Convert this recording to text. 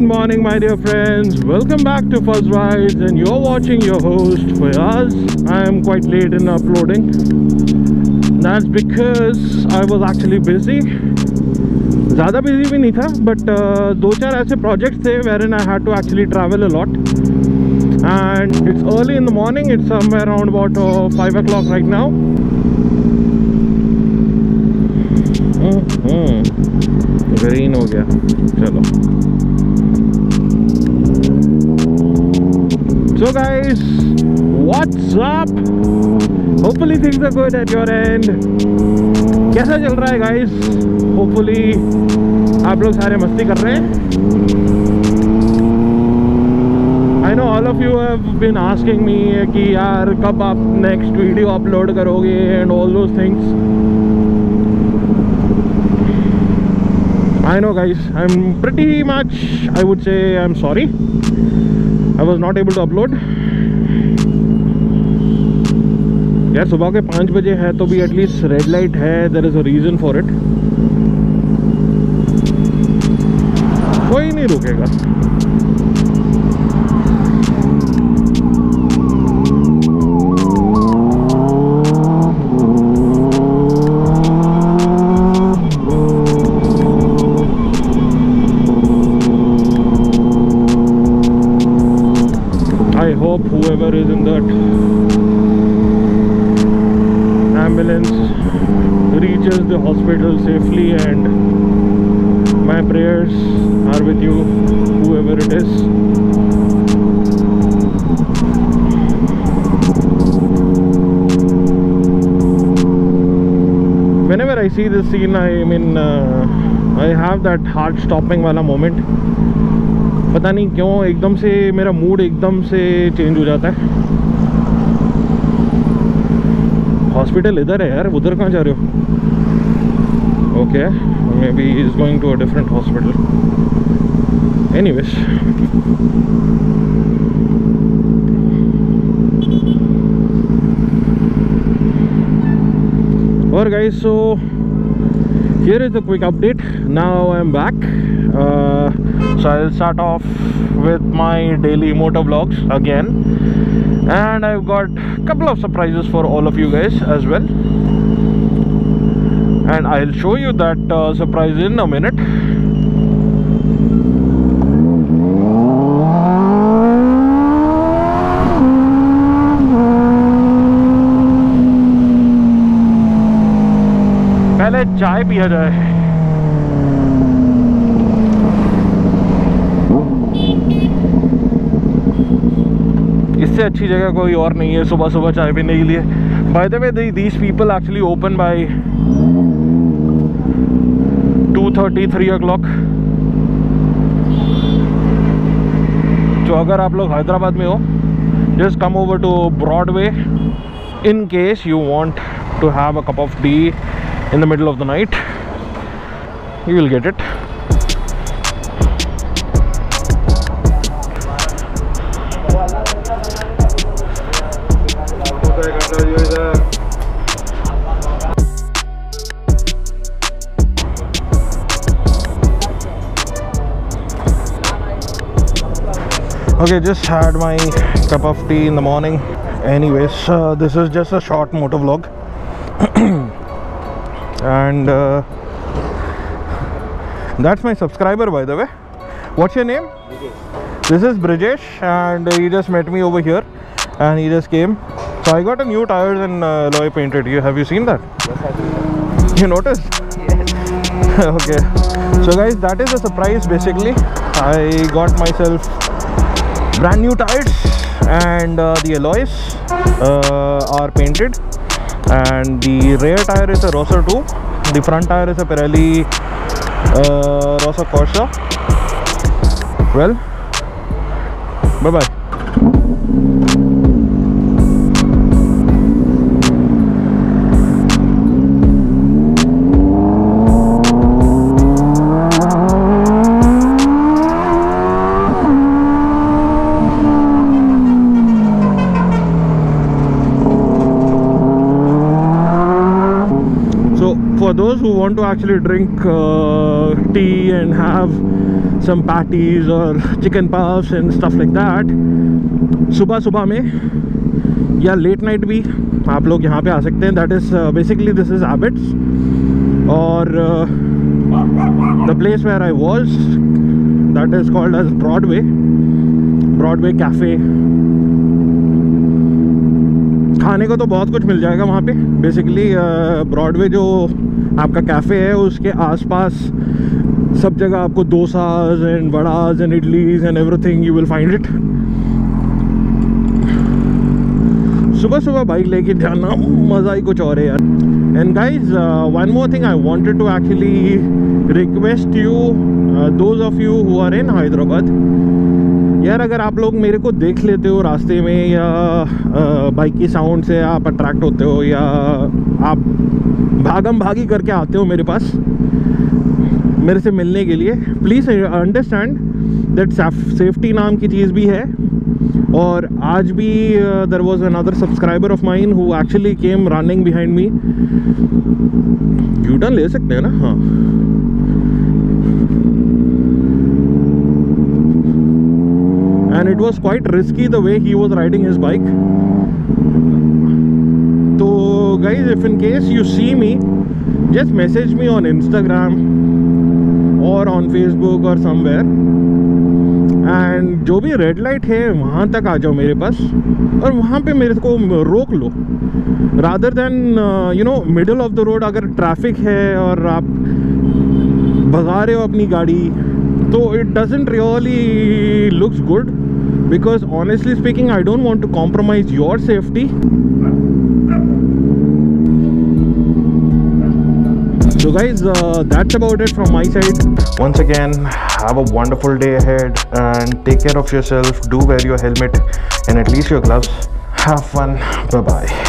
morning, my dear friends. Welcome back to Fuzz Rides, and you're watching your host Fuzz. I am quite late in uploading. That's because I was actually busy. ज़्यादा busy भी नहीं था, but दो चार ऐसे projects थे wherein I had to actually travel a lot. And it's early in the morning. It's somewhere around about 5 o'clock right now. Green हो गया, चलो. So guys, what's up? Hopefully things are good at your end. कैसा चल रहा है guys? Hopefully आप लोग सारे मस्ती कर रहे हैं. I know all of you have been asking me कि यार कब आप next video upload करोगे and all those things. I know guys, I'm pretty much, I would say I'm sorry. I was not able to upload. यार सुबह के 5 बजे है तो भी एटलीस्ट रेड लाइट है. There is a reason for it. कोई नहीं रुकेगा. I hope whoever is in that ambulance reaches the hospital safely, and my prayers are with you, whoever it is. Whenever I see this scene, I mean I have that heart stopping वाला moment. पता नहीं क्यों एकदम से मेरा mood एकदम से change हो जाता है. हॉस्पिटल इधर है यार, उधर कहाँ जा रहे हो? Okay, maybe he is going to a different hospital. Anyways, और guys, so here is a quick update. Now I'm back. So I'll start off with my daily motovlogs again, and I've got a couple of surprises for all of you guys as well, and I'll show you that surprise in a minute. पहले चाय पिया जाए. इससे अच्छी जगह कोई और नहीं है सुबह सुबह चाय पीने के लिए. By the way, these people actually open by 2:30, 3 o'clock. तो अगर आप लोग हैदराबाद में हो, just come over to Broadway in case you want to have a cup of tea in the middle of the night. You will get it. Okay, just had my cup of tea in the morning. Anyways, this is just a short motovlog. And that's my subscriber, by the way. What's your name? Brijesh. This is Brijesh, and he just met me over here, and he just came. So I got a new tires and alloy painted. Have you seen that? Yes, I did. You noticed? Yes. Okay. So guys, that is a surprise basically. I got myself brand new tires, and the alloys are painted, and the rear tire is a Rosa 2, the front tire is a Pirelli Rosa Corsa. Well, bye bye. those who want to actually drink tea and have some patties or chicken puffs and stuff like that, सुबह सुबह में या late night भी आप लोग यहाँ पे आ सकते हैं. That is basically this is Abbott's, और the place where I was, that is called as Broadway cafe. खाने को तो बहुत कुछ मिल जाएगा वहाँ पे. बेसिकली ब्रॉडवे जो आपका कैफ़े है उसके आसपास सब जगह आपको dosas and vadas and idlis and everything you will find it. सुबह सुबह बाइक लेके जाना मज़ा ही कुछ और है यार. And guys one more thing I wanted to actually request you, those of you who are in Hyderabad, यार अगर आप लोग मेरे को देख लेते हो रास्ते में या बाइक की साउंड से आप अट्रैक्ट होते हो या आप भागम भागी करके आते हो मेरे पास मेरे से मिलने के लिए, प्लीज़ अंडरस्टैंड दैट सेफ्टी नाम की चीज़ भी है. और आज भी there was another subscriber of mine who actually came running behind me. You turn ले सकते हैं ना? हाँ. And it was quite risky the way he was riding his bike. So guys, if in case you see me, just message me on Instagram or on Facebook or somewhere, and जो भी red light है वहाँ तक आ जाओ मेरे पास और वहाँ पे मेरे को रोक लो, rather than you know middle of the road. अगर ट्रैफिक है और आप भगा रहे हो अपनी गाड़ी तो it doesn't really looks good, because honestly speaking I don't want to compromise your safety. So guys, that's about it from my side. Once again, have a wonderful day ahead and take care of yourself. Do wear your helmet and at least your gloves. Have fun. Bye bye.